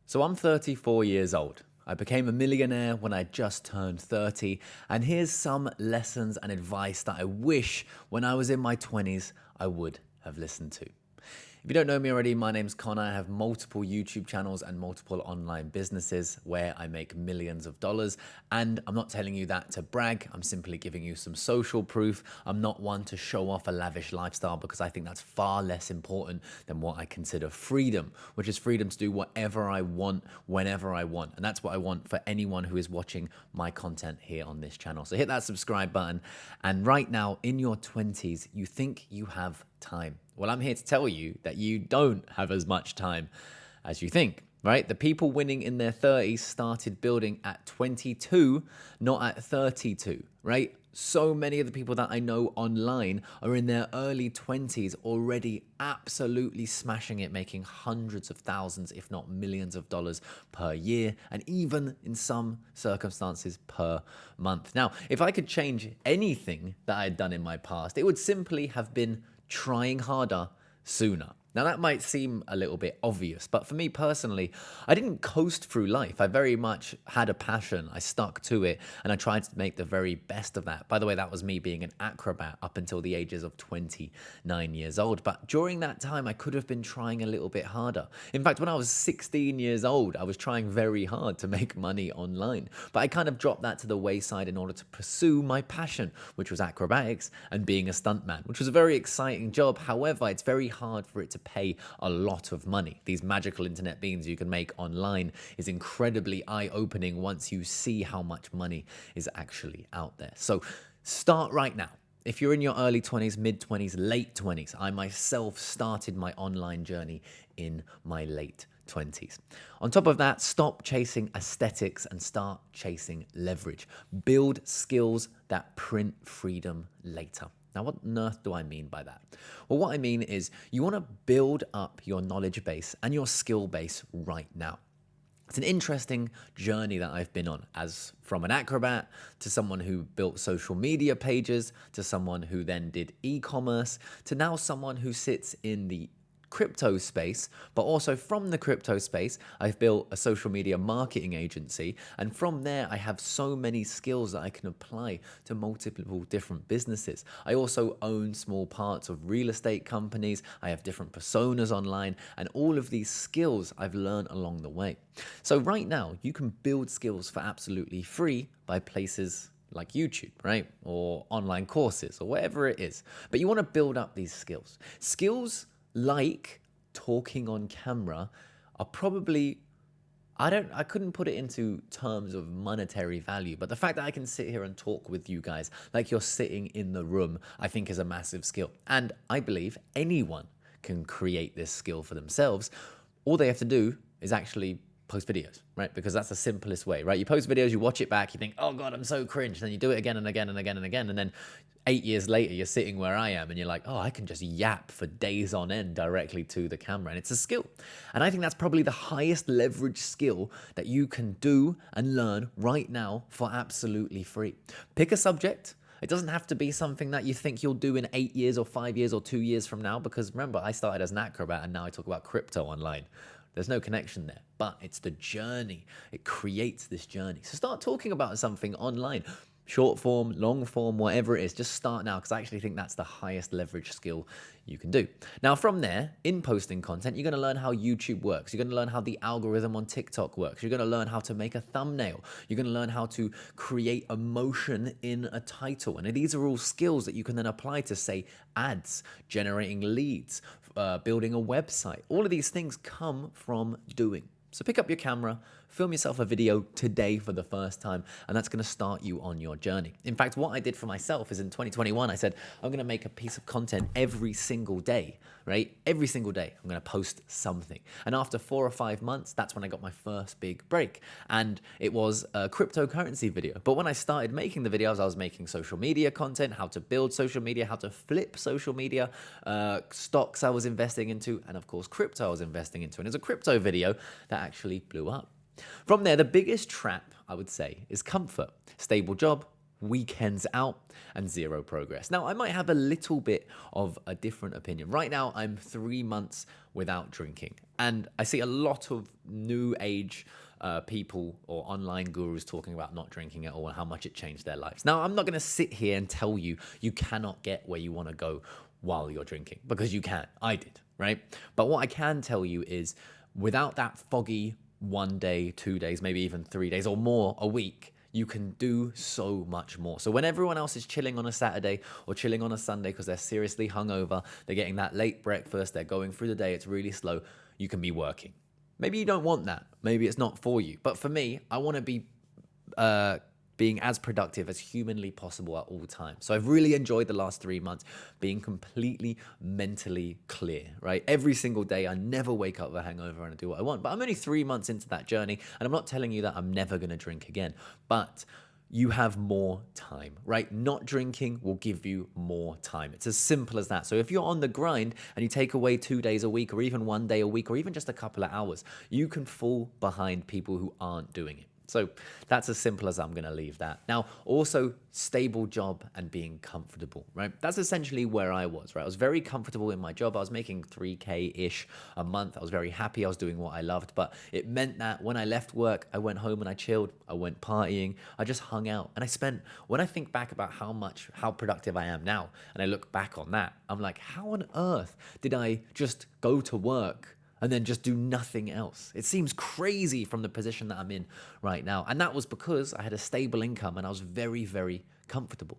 So I'm 34 years old. I became a millionaire when I just turned 30, and here's some lessons and advice that I wish when I was in my 20s I would have listened to. If you don't know me already, my name's Connor. I have multiple YouTube channels and multiple online businesses where I make millions of dollars. And I'm not telling you that to brag. I'm simply giving you some social proof. I'm not one to show off a lavish lifestyle because I think that's far less important than what I consider freedom, which is freedom to do whatever I want, whenever I want. And that's what I want for anyone who is watching my content here on this channel. So hit that subscribe button. And right now in your 20s, you think you have time. Well, I'm here to tell you that you don't have as much time as you think, right? The people winning in their 30s started building at 22, not at 32, right? So many of the people that I know online are in their early 20s already absolutely smashing it, making hundreds of thousands, if not millions of dollars per year, and even in some circumstances per month. Now, if I could change anything that I had done in my past, it would simply have been trying harder sooner. Now that might seem a little bit obvious, but for me personally, I didn't coast through life. I very much had a passion. I stuck to it and I tried to make the very best of that. By the way, that was me being an acrobat up until the ages of 29 years old. But during that time, I could have been trying a little bit harder. In fact, when I was 16 years old, I was trying very hard to make money online. But I kind of dropped that to the wayside in order to pursue my passion, which was acrobatics and being a stuntman, which was a very exciting job. However, it's very hard for it to pay a lot of money. These magical internet beans you can make online is incredibly eye-opening once you see how much money is actually out there. So start right now. If you're in your early 20s, mid 20s, late 20s, I myself started my online journey in my late 20s. On top of that, stop chasing aesthetics and start chasing leverage. Build skills that print freedom later. Now, what on earth do I mean by that? Well, what I mean is you want to build up your knowledge base and your skill base right now. It's an interesting journey that I've been on, as from an acrobat to someone who built social media pages, to someone who then did e-commerce, to now someone who sits in the crypto space, but also from the crypto space, I've built a social media marketing agency. And from there, I have so many skills that I can apply to multiple different businesses. I also own small parts of real estate companies. I have different personas online, and all of these skills I've learned along the way. So right now, you can build skills for absolutely free by places like YouTube, right? Or online courses or whatever it is. But you want to build up these skills. Skills like talking on camera are probably, I couldn't put it into terms of monetary value, but the fact that I can sit here and talk with you guys like you're sitting in the room, I think is a massive skill. And I believe anyone can create this skill for themselves. All they have to do is actually post videos, right? Because that's the simplest way, right? You post videos, you watch it back, you think, oh God, I'm so cringe. Then you do it again and again and again and again. And then 8 years later, you're sitting where I am and you're like, oh, I can just yap for days on end directly to the camera. And it's a skill. And I think that's probably the highest leverage skill that you can do and learn right now for absolutely free. Pick a subject. It doesn't have to be something that you think you'll do in 8 years or 5 years or 2 years from now. Because remember, I started as an acrobat and now I talk about crypto online. There's no connection there, but it's the journey. It creates this journey. So start talking about something online. Short form, long form, whatever it is, just start now, because I actually think that's the highest leverage skill you can do. Now, from there, in posting content, you're going to learn how YouTube works. You're going to learn how the algorithm on TikTok works. You're going to learn how to make a thumbnail. You're going to learn how to create emotion in a title. And these are all skills that you can then apply to, say, ads, generating leads, building a website. All of these things come from doing. So pick up your camera, film yourself a video today for the first time, and that's going to start you on your journey. In fact, what I did for myself is in 2021, I said, I'm going to make a piece of content every single day, right? Every single day, I'm going to post something. And after 4 or 5 months, that's when I got my first big break. And it was a cryptocurrency video. But when I started making the videos, I was making social media content, how to build social media, how to flip social media, stocks I was investing into, and of course, crypto I was investing into. And it's a crypto video that actually blew up. From there, the biggest trap, I would say, is comfort. Stable job, weekends out, and zero progress. Now, I might have a little bit of a different opinion. Right now, I'm 3 months without drinking, and I see a lot of new age people or online gurus talking about not drinking at all and how much it changed their lives. Now, I'm not going to sit here and tell you you cannot get where you want to go while you're drinking, because you can. I did, right? But what I can tell you is without that foggy 1 day, 2 days, maybe even 3 days or more a week, you can do so much more. So when everyone else is chilling on a Saturday or chilling on a Sunday because they're seriously hungover, they're getting that late breakfast, they're going through the day, it's really slow, you can be working. Maybe you don't want that. Maybe it's not for you. But for me, I want to be being as productive as humanly possible at all times. So I've really enjoyed the last 3 months being completely mentally clear, right? Every single day, I never wake up with a hangover and I do what I want. But I'm only 3 months into that journey, and I'm not telling you that I'm never going to drink again. But you have more time, right? Not drinking will give you more time. It's as simple as that. So if you're on the grind and you take away 2 days a week or even 1 day a week or even just a couple of hours, you can fall behind people who aren't doing it. So that's as simple as I'm going to leave that. Now, also stable job and being comfortable, right? That's essentially where I was, right? I was very comfortable in my job. I was making 3K-ish a month. I was very happy. I was doing what I loved, but it meant that when I left work, I went home and I chilled. I went partying. I just hung out. And when I think back about how productive I am now, and I look back on that, I'm like, how on earth did I just go to work and then just do nothing else? It seems crazy from the position that I'm in right now. And that was because I had a stable income and I was very, very comfortable.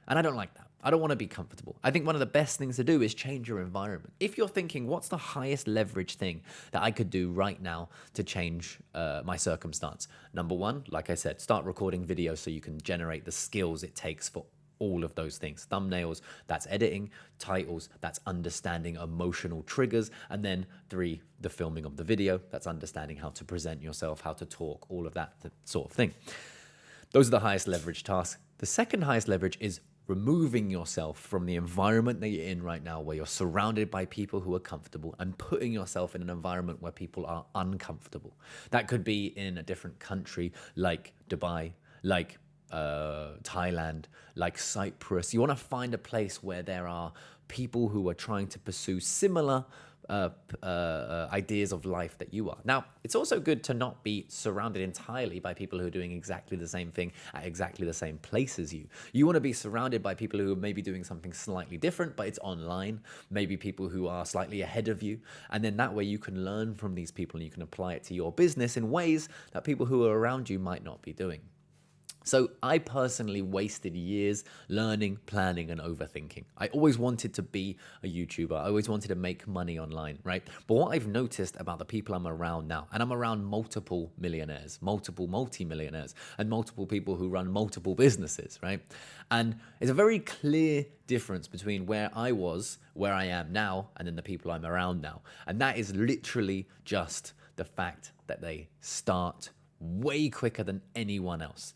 And I don't like that. I don't want to be comfortable. I think one of the best things to do is change your environment. If you're thinking, what's the highest leverage thing that I could do right now to change my circumstance? Number one, like I said, start recording videos so you can generate the skills it takes for all of those things. Thumbnails, that's editing. Titles, that's understanding emotional triggers. And then 3, the filming of the video, that's understanding how to present yourself, how to talk, all of that sort of thing. Those are the highest leverage tasks. The second highest leverage is removing yourself from the environment that you're in right now, where you're surrounded by people who are comfortable, and putting yourself in an environment where people are uncomfortable. That could be in a different country like Dubai, like Thailand, like Cyprus. You want to find a place where there are people who are trying to pursue similar ideas of life that you are. Now, it's also good to not be surrounded entirely by people who are doing exactly the same thing at exactly the same place as you. You want to be surrounded by people who are maybe doing something slightly different, but it's online. Maybe people who are slightly ahead of you. And then that way you can learn from these people and you can apply it to your business in ways that people who are around you might not be doing. So I personally wasted years learning, planning, and overthinking. I always wanted to be a YouTuber. I always wanted to make money online, right? But what I've noticed about the people I'm around now, and I'm around multiple millionaires, multiple multi-millionaires, and multiple people who run multiple businesses, right? And it's a very clear difference between where I was, where I am now, and then the people I'm around now. And that is literally just the fact that they start way quicker than anyone else.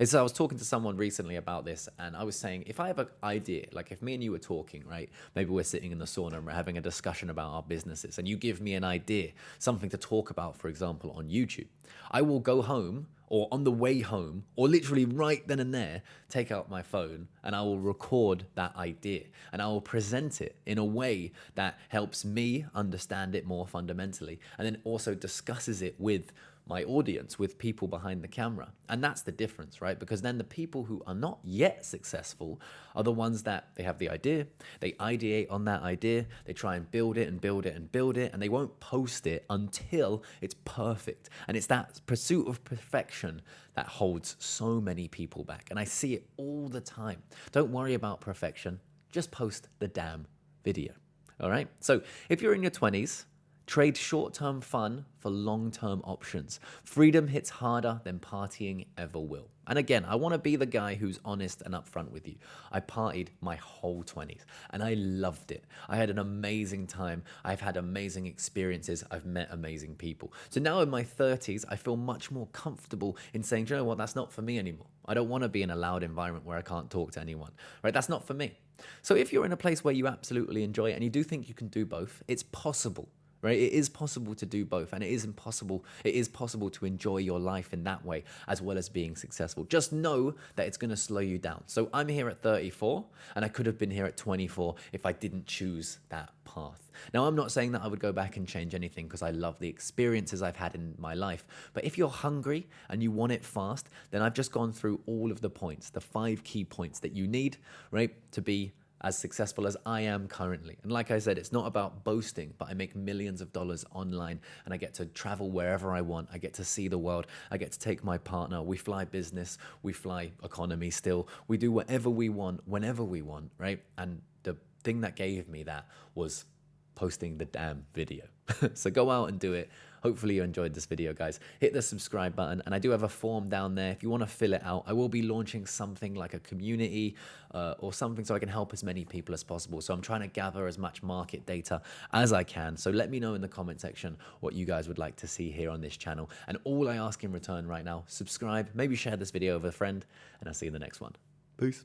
And so I was talking to someone recently about this, and I was saying, if I have an idea, like if me and you were talking, right? Maybe we're sitting in the sauna and we're having a discussion about our businesses, and you give me an idea, something to talk about, for example, on YouTube. I will go home, or on the way home, or literally right then and there, take out my phone and I will record that idea, and I will present it in a way that helps me understand it more fundamentally, and then also discusses it with my audience, with people behind the camera. And that's the difference, right? Because then the people who are not yet successful are the ones that they have the idea, they ideate on that idea, they try and build it and build it and build it, and they won't post it until it's perfect. And it's that pursuit of perfection that holds so many people back. And I see it all the time. Don't worry about perfection, just post the damn video. All right? So if you're in your 20s, trade short-term fun for long-term options. Freedom hits harder than partying ever will. And again, I want to be the guy who's honest and upfront with you. I partied my whole 20s and I loved it. I had an amazing time. I've had amazing experiences. I've met amazing people. So now in my 30s, I feel much more comfortable in saying, do you know what, that's not for me anymore. I don't want to be in a loud environment where I can't talk to anyone, right? That's not for me. So if you're in a place where you absolutely enjoy it and you do think you can do both, it's possible. right? It is possible to do both, and it is possible to enjoy your life in that way as well as being successful. Just know that it's going to slow you down. So I'm here at 34, and I could have been here at 24 if I didn't choose that path. Now, I'm not saying that I would go back and change anything because I love the experiences I've had in my life. But if you're hungry and you want it fast, then I've just gone through all of the points, the 5 key points that you need, right, to be as successful as I am currently. And like I said, it's not about boasting, but I make millions of dollars online and I get to travel wherever I want. I get to see the world. I get to take my partner. We fly business. We fly economy still. We do whatever we want, whenever we want, right? And the thing that gave me that was posting the damn video. So go out and do it. Hopefully you enjoyed this video, guys. Hit the subscribe button, and I do have a form down there if you want to fill it out. I will be launching something like a community or something so I can help as many people as possible. So I'm trying to gather as much market data as I can. So let me know in the comment section what you guys would like to see here on this channel. And all I ask in return right now, subscribe, maybe share this video with a friend, and I'll see you in the next one. Peace.